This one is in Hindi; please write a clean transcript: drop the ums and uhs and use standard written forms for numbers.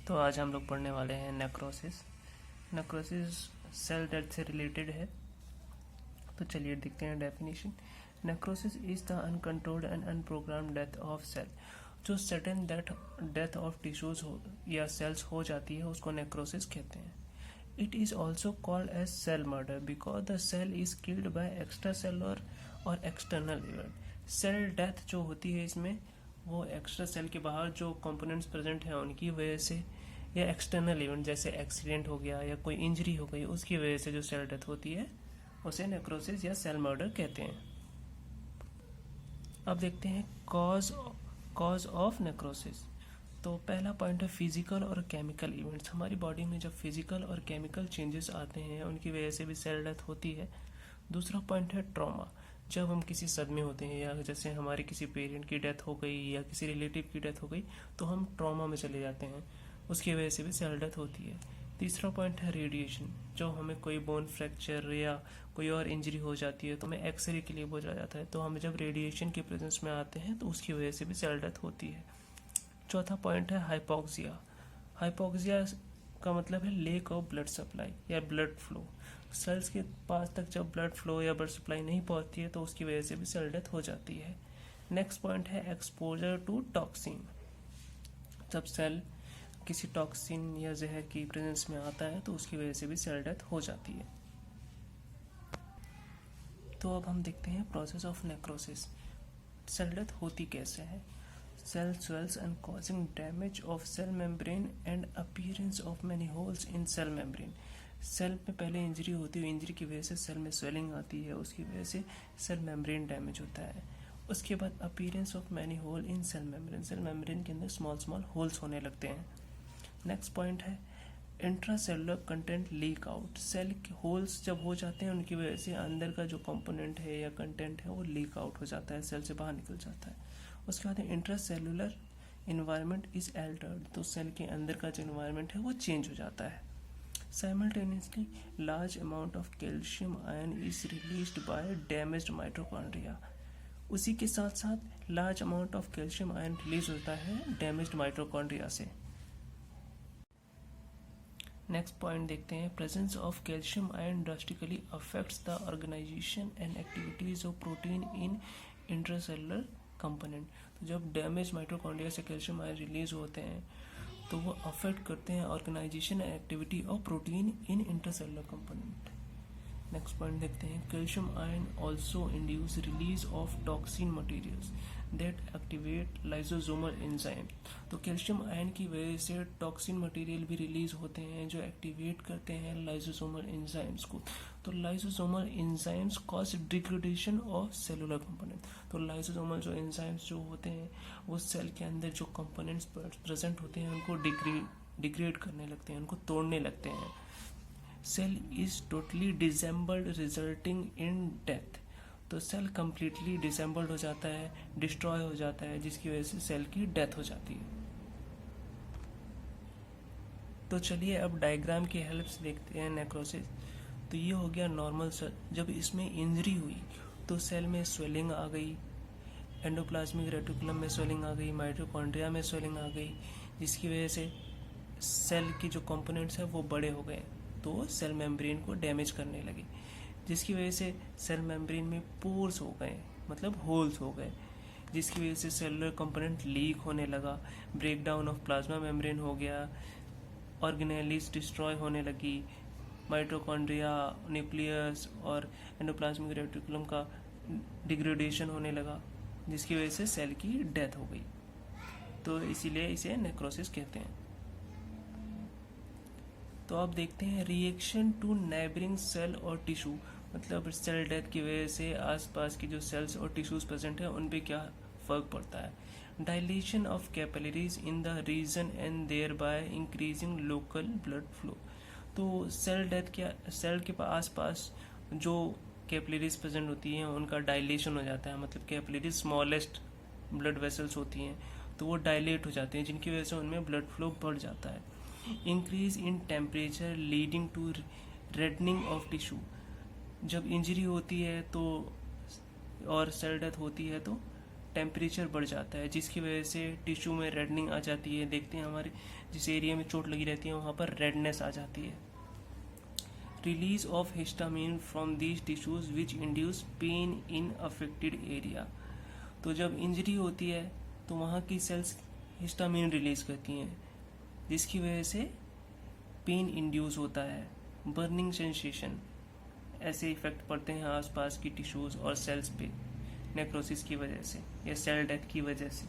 तो आज हम लोग पढ़ने वाले हैं नेक्रोसिस। नेक्रोसिस सेल डेथ से रिलेटेड है। तो चलिए देखते हैं definition. Necrosis is the uncontrolled and unprogrammed death of cell. जो सडन डेथ ऑफ टिश्यूज या सेल्स हो जाती है उसको नेक्रोसिस कहते हैं। It is also called as cell murder because the cell is killed by extra cellular और एक्सटर्नल इवेंट। सेल डेथ जो होती है इसमें वो एक्स्ट्रा सेल के बाहर जो कंपोनेंट्स प्रेजेंट हैं उनकी वजह से या एक्सटर्नल इवेंट जैसे एक्सीडेंट हो गया या कोई इंजरी हो गई उसकी वजह से जो सेल डेथ होती है उसे नेक्रोसिस या सेल मर्डर कहते हैं। अब देखते हैं कॉज ऑफ नेक्रोसिस। तो पहला पॉइंट है फिजिकल और केमिकल इवेंट्स। हमारी बॉडी में जब फिजिकल और केमिकल चेंजेस आते हैं उनकी वजह से भी सेल डेथ होती है। दूसरा पॉइंट है ट्रॉमा। जब हम किसी सदमे होते हैं या जैसे हमारे किसी पेरेंट की डेथ हो गई या किसी रिलेटिव की डेथ हो गई तो हम ट्रॉमा में चले जाते हैं, उसकी वजह से भी सेल डेथ होती है। तीसरा पॉइंट है रेडिएशन। जब हमें कोई बोन फ्रैक्चर या कोई और इंजरी हो जाती है तो हमें एक्सरे के लिए बोला जाता है, तो हम जब रेडिएशन के प्रेजेंस में आते हैं तो उसकी वजह से भी सेल डेथ होती है। चौथा पॉइंट है हाइपोक्सिया। हाइपोक्सिया का मतलब है लेक ऑफ ब्लड सप्लाई या ब्लड फ्लो। सेल्स के पास तक जब ब्लड फ्लो या ब्लड सप्लाई नहीं पहुंचती है तो उसकी वजह से भी सेल डेथ हो जाती है। नेक्स्ट पॉइंट है एक्सपोजर टू टॉक्सिन। जब सेल किसी टॉक्सिन या जहर की प्रेजेंस में आता है तो उसकी वजह से भी सेल डेथ हो जाती है। तो अब हम देखते हैं process of necrosis. Cell death होती कैसे है। Cell swells and causing damage of cell membrane and appearance of many holes in cell membrane। Cell में पहले इंजरी होती है, इंजरी की वजह से सेल में स्वेलिंग आती है, उसकी वजह से सेल मेम्ब्रेन डैमेज होता है। उसके बाद appearance of many hole in cell membrane. Cell membrane के अंदर स्मॉल होल्स होने लगते हैं। नेक्स्ट पॉइंट है intracellular content leak out. Cell के होल्स जब हो जाते हैं उनकी वजह से अंदर का जो कंपोनेंट है या कंटेंट है वो लीक आउट हो जाता है, सेल से बाहर निकल जाता है। उसके बाद इंट्रासेलुलर इन्वायरमेंट इज एल्टर्ड। तो सेल के अंदर का जो इन्वायरमेंट है वो चेंज हो जाता है। Simultaneously large amount of calcium ion is released by damaged mitochondria. उसी के साथ साथ large amount of calcium ion release होता है डैमेज्ड माइटोकॉन्ड्रिया से। नेक्स्ट पॉइंट देखते हैं presence of calcium ion drastically affects the organisation and activities of protein in intracellular component. तो जब डैमेज माइटोकॉन्ड्रिया से कैल्शियम आयन रिलीज होते हैं तो वो अफेक्ट करते हैं organisation and activity of protein in intracellular component. Next point देखते हैं calcium ion also induce release of toxin materials that activate lysosomal enzyme. तो कैल्शियम आयन की वजह से टॉक्सिन मटेरियल भी रिलीज होते हैं जो एक्टिवेट करते हैं लाइसोसोमल एंजाइम्स को। तो lysosomal enzymes cause degradation of cellular component. तो लाइसोसोमल जो एंजाइम्स जो होते हैं वो सेल के अंदर जो कंपोनेंट्स प्रेजेंट होते हैं उनको डिग्रेड करने लगते हैं, उनको तोड़ने लगते हैं। Cell is totally disassembled resulting in death. तो सेल कम्प्लीटली डिसेंबल्ड हो जाता है, डिस्ट्रॉय हो जाता है, जिसकी वजह से सेल की डेथ हो जाती है। तो चलिए अब डायग्राम की हेल्प से देखते हैं नेक्रोसिस। तो ये हो गया नॉर्मल सेल। जब इसमें इंजरी हुई तो सेल में स्वेलिंग आ गई, एंडोप्लाज्मिक रेटिकुलम में स्वेलिंग आ गई, माइटोकॉन्ड्रिया में स्वेलिंग आ गई, जिसकी वजह से सेल की जो कंपोनेंट्स है वो बड़े हो गए तो सेल मेम्ब्रेन को डैमेज करने लगे, जिसकी वजह से सेल मेम्ब्रेन में पोर्स हो गए, मतलब होल्स हो गए, जिसकी वजह से सेलुलर कंपोनेंट लीक होने लगा, break down of plasma membrane हो गया, ऑर्गेनेलिस डिस्ट्रॉय होने लगी, माइटोकॉन्ड्रिया, न्यूक्लियस और एंडोप्लाज्मिक रेटिकुलम का डिग्रेडेशन होने लगा, जिसकी वजह से सेल की डेथ हो गई। तो इसीलिए इसे नेक्रोसिस कहते हैं। तो अब देखते हैं रिएक्शन टू नेबरिंग सेल और टिश्यू। मतलब सेल डेथ की वजह से आसपास की जो सेल्स और टिश्यूज प्रेजेंट है उन पे क्या फर्क पड़ता है। Dilation of capillaries in the region and thereby increasing local blood flow. तो सेल डेथ क्या, सेल के आसपास जो कैपिलरीज प्रेजेंट होती हैं उनका डायलेशन हो जाता है। मतलब कैपिलरीज स्मॉलेस्ट ब्लड वेसल्स होती हैं तो वो डायलेट हो जाते हैं, जिनकी वजह से उनमें ब्लड फ्लो बढ़ जाता है। Increase in temperature leading to reddening of tissue. जब इंजरी होती है तो और सेल डेथ होती है तो टेम्परेचर बढ़ जाता है, जिसकी वजह से टिश्यू में रेडनिंग आ जाती है। देखते हैं हमारे जिस एरिया में चोट लगी रहती है वहाँ पर रेडनेस आ जाती है। Release of histamine from these tissues which induce pain in affected area. तो जब इंजरी होती है तो वहाँ की सेल्स हिस्टामिन रिलीज करती हैं, जिसकी वजह से पेन इंड्यूस होता है। बर्निंग सेंसेशन, ऐसे इफेक्ट पड़ते हैं आसपास की टिश्यूज और सेल्स पे नेक्रोसिस की वजह से या सेल डेथ की वजह से।